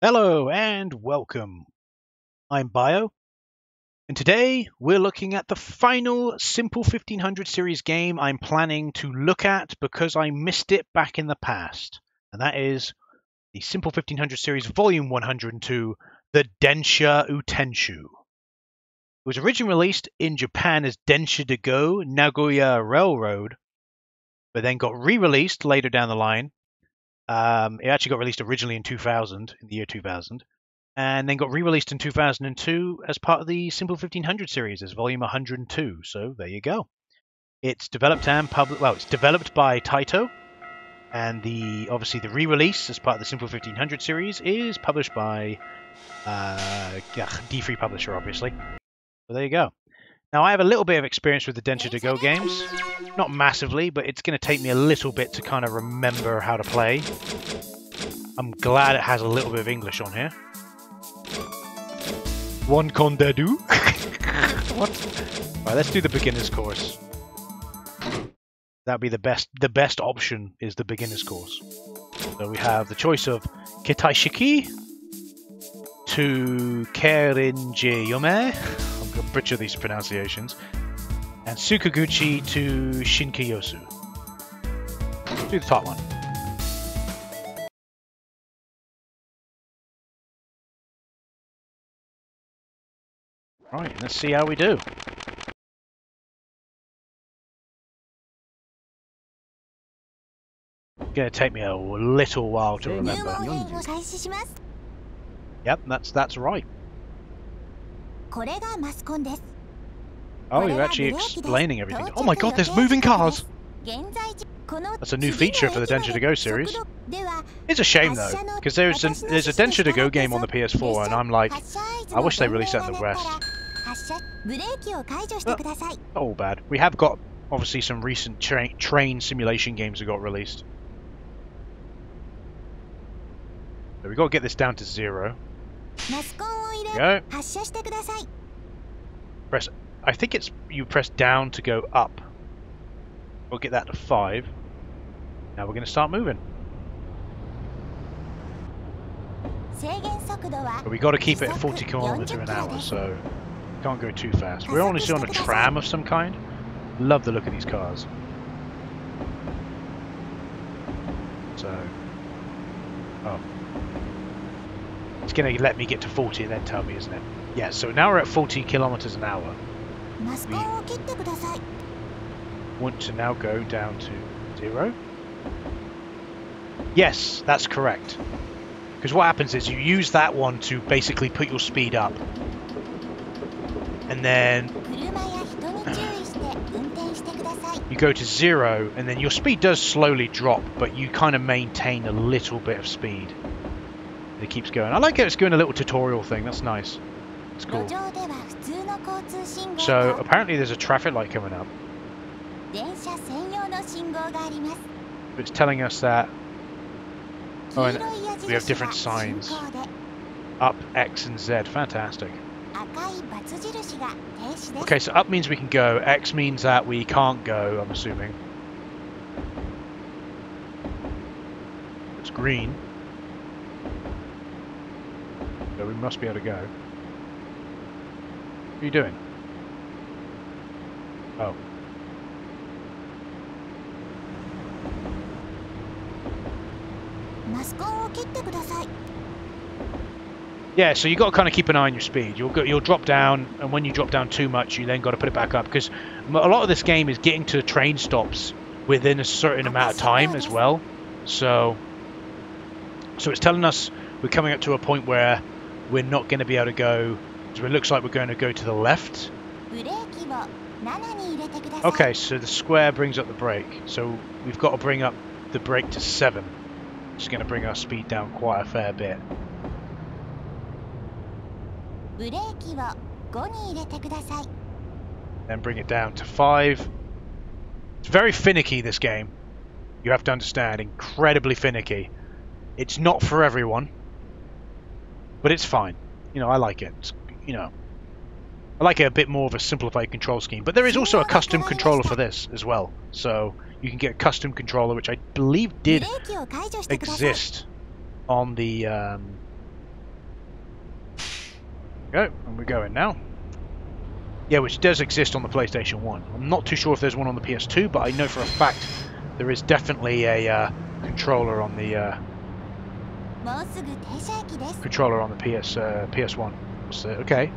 Hello and welcome. I'm Bio, and today we're looking at the final Simple 1500 series game I'm planning to look at because I missed it back in the past, and that is the Simple 1500 series Volume 102, the Densha Utenshu. It was originally released in Japan as Densha to Go Nagoya Railroad, but then got re-released later down the line. It actually got released originally in the year 2000, and then got re-released in 2002 as part of the Simple 1500 series as Volume 102. So there you go. It's developed and it's developed by Taito, and obviously the re-release as part of the Simple 1500 series is published by D3 Publisher, obviously. So there you go. Now I have a little bit of experience with the Densha to Go games, not massively, but it's going to take me a little bit to kind of remember how to play. I'm glad it has a little bit of English on here. One Kondedu? What? Right, let's do the beginner's course. That'd be the best option is the beginner's course. So we have the choice of Kitaishiki to Kerinje Yome. I'm going to butcher these pronunciations. And Sukaguchi to Shinkiyosu. Do the top one. Right, let's see how we do. It's going to take me a little while to remember. Yep, that's right. Oh, you're actually explaining everything. Oh my god, there's moving cars! That's a new feature for the Densha to Go series. It's a shame though, because there's a Densha to Go game on the PS4 and I'm like, I wish they released that in the West. Not all bad. We have got, obviously, some recent train simulation games that got released. So we've got to get this down to 0. Go. Press. I think it's you press down to go up. We'll get that to 5. Now we're going to start moving. But we got to keep it at 40 kilometers an hour, so can't go too fast. We're honestly on a tram of some kind. Love the look of these cars. So, oh, it's going to let me get to 40 and then tell me, isn't it? Yeah. So now we're at 40 kilometers an hour. We want to now go down to 0. Yes, that's correct. Because what happens is you use that one to basically put your speed up. And then you go to 0, and then your speed does slowly drop, but you kind of maintain a little bit of speed. And it keeps going. I like it, it's doing a little tutorial thing, that's nice. It's cool. So apparently there's a traffic light coming up. It's telling us that oh, and we have different signs. Up, X and Z. Fantastic. Okay, so up means we can go. X means that we can't go, I'm assuming. It's green. So we must be able to go. What are you doing? Oh. Yeah, so you got to kind of keep an eye on your speed. You'll drop down, and when you drop down too much, you then got to put it back up, because a lot of this game is getting to train stops within a certain amount of time as well. So it's telling us we're coming up to a point where we're not going to be able to go. So it looks like we're going to go to the left. Okay, so the square brings up the brake. So we've got to bring up the brake to 7. Which is going to bring our speed down quite a fair bit. Then bring it down to 5. It's very finicky, this game. You have to understand, incredibly finicky. It's not for everyone, but it's fine. You know, I like it. It's, you know, I like it a bit more of a simplified control scheme. But there is also a custom controller for this as well. So you can get a custom controller, which I believe did exist on the... Go, and we're going now. Yeah, which does exist on the PlayStation 1. I'm not too sure if there's one on the PS2, but I know for a fact there is definitely a controller on the PS1. So, okay.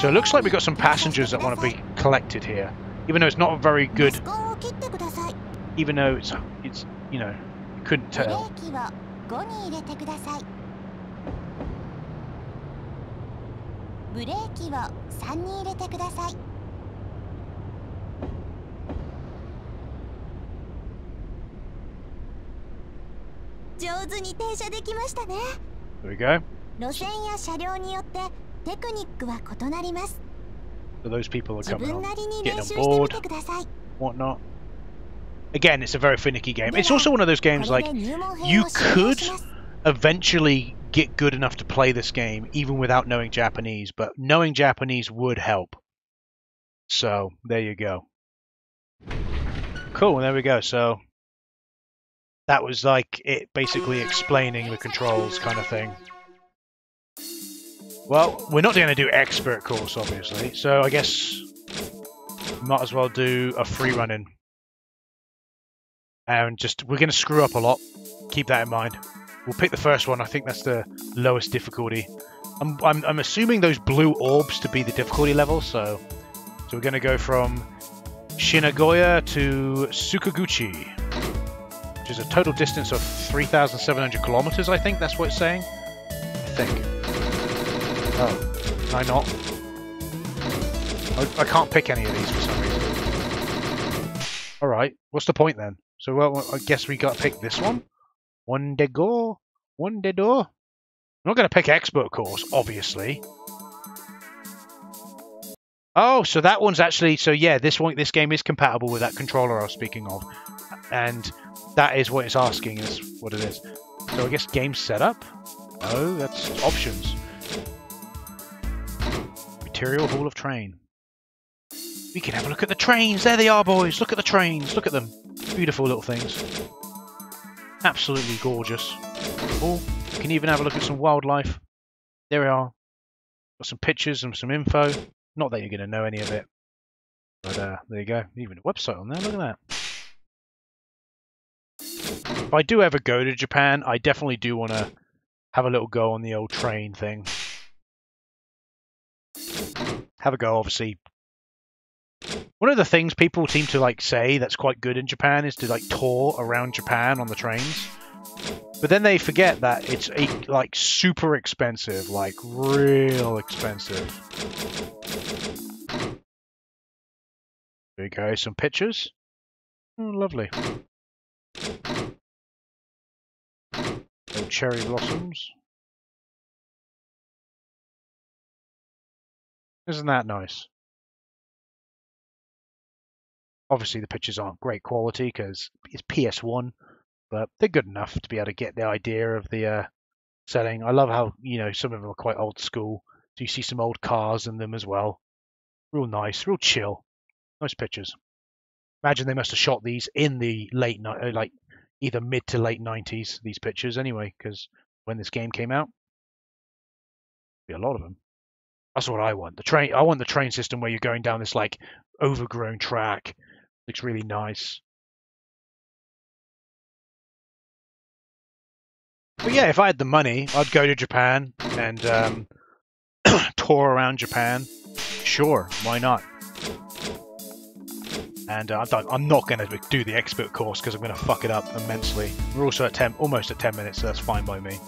So it looks like we've got some passengers that want to be collected here, even though it's not very good. Even though it's you know, you couldn't tell. There we go. So those people are coming on, getting on board, whatnot. Again, it's a very finicky game. It's also one of those games like you could eventually get good enough to play this game even without knowing Japanese, but knowing Japanese would help. So there you go. Cool, there we go. So that was like it basically explaining the controls kind of thing. Well, we're not going to do expert course, obviously, so I guess we might as well do a free run-in. And just, we're going to screw up a lot. Keep that in mind. We'll pick the first one. I think that's the lowest difficulty. I'm assuming those blue orbs to be the difficulty level, so we're going to go from Shinagoya to Sukaguchi, which is a total distance of 3,700 kilometers, I think that's what it's saying. I think. Oh, can I not? I can't pick any of these for some reason. Alright, what's the point then? So, well, I guess we got to pick this one. One de go, one de do. I'm not going to pick expert course, obviously. Oh, so that one's actually... So yeah, this game is compatible with that controller I was speaking of. And that is what it's asking, is what it is. So I guess game setup? Oh, that's options. Material Hall of Train. We can have a look at the trains. There they are, boys. Look at the trains. Look at them. Beautiful little things. Absolutely gorgeous. Oh, you can even have a look at some wildlife. There we are. Got some pictures and some info. Not that you're going to know any of it. But there you go. Even a website on there. Look at that. If I do ever go to Japan, I definitely do want to have a little go on the old train thing. Have a go, obviously. One of the things people seem to like say that's quite good in Japan is to like tour around Japan on the trains. But then they forget that it's like super expensive, like real expensive. There you go, some pictures. Oh, lovely. Oh, cherry blossoms. Isn't that nice? Obviously, the pictures aren't great quality because it's PS1, but they're good enough to be able to get the idea of the setting. I love how, you know, some of them are quite old school. So you see some old cars in them as well. Real nice, real chill. Nice pictures. Imagine they must have shot these in the late like either mid to late 90s. These pictures anyway, because when this game came out, be a lot of them. That's what I want. The train. I want the train system where you're going down this like overgrown track. Looks really nice. But yeah, if I had the money, I'd go to Japan and tour around Japan. Sure, why not? And I'm not going to do the expert course because I'm going to fuck it up immensely. We're also at almost at 10 minutes, so that's fine by me.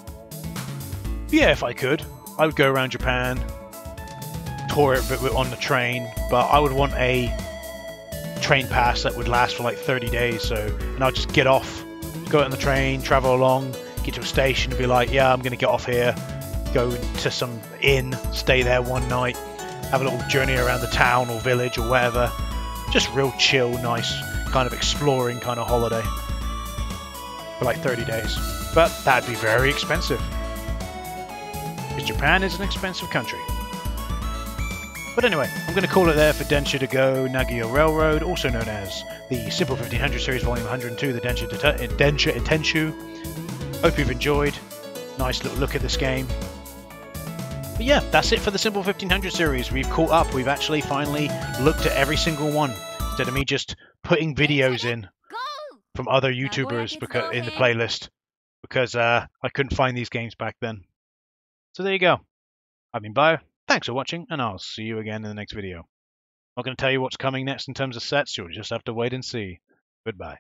But yeah, if I could, I would go around Japan, tour it on the train, but I would want a train pass that would last for like 30 days. And I'll just get off, go out on the train, travel along, get to a station and be like, yeah, I'm going to get off here, go to some inn, stay there one night, have a little journey around the town or village or whatever. Just real chill, nice, kind of exploring kind of holiday for like 30 days. But that'd be very expensive. Because Japan is an expensive country. But anyway, I'm going to call it there for Densha to Go Nagio Railroad, also known as the Simple 1500 Series Volume 102, the Densha Utenshu. Hope you've enjoyed. Nice little look at this game. But yeah, that's it for the Simple 1500 series. We've caught up. We've actually finally looked at every single one, instead of me just putting videos in from other YouTubers in the playlist, because I couldn't find these games back then. So there you go. I've been Bio. Thanks for watching, and I'll see you again in the next video. I'm not going to tell you what's coming next in terms of sets. You'll just have to wait and see. Goodbye.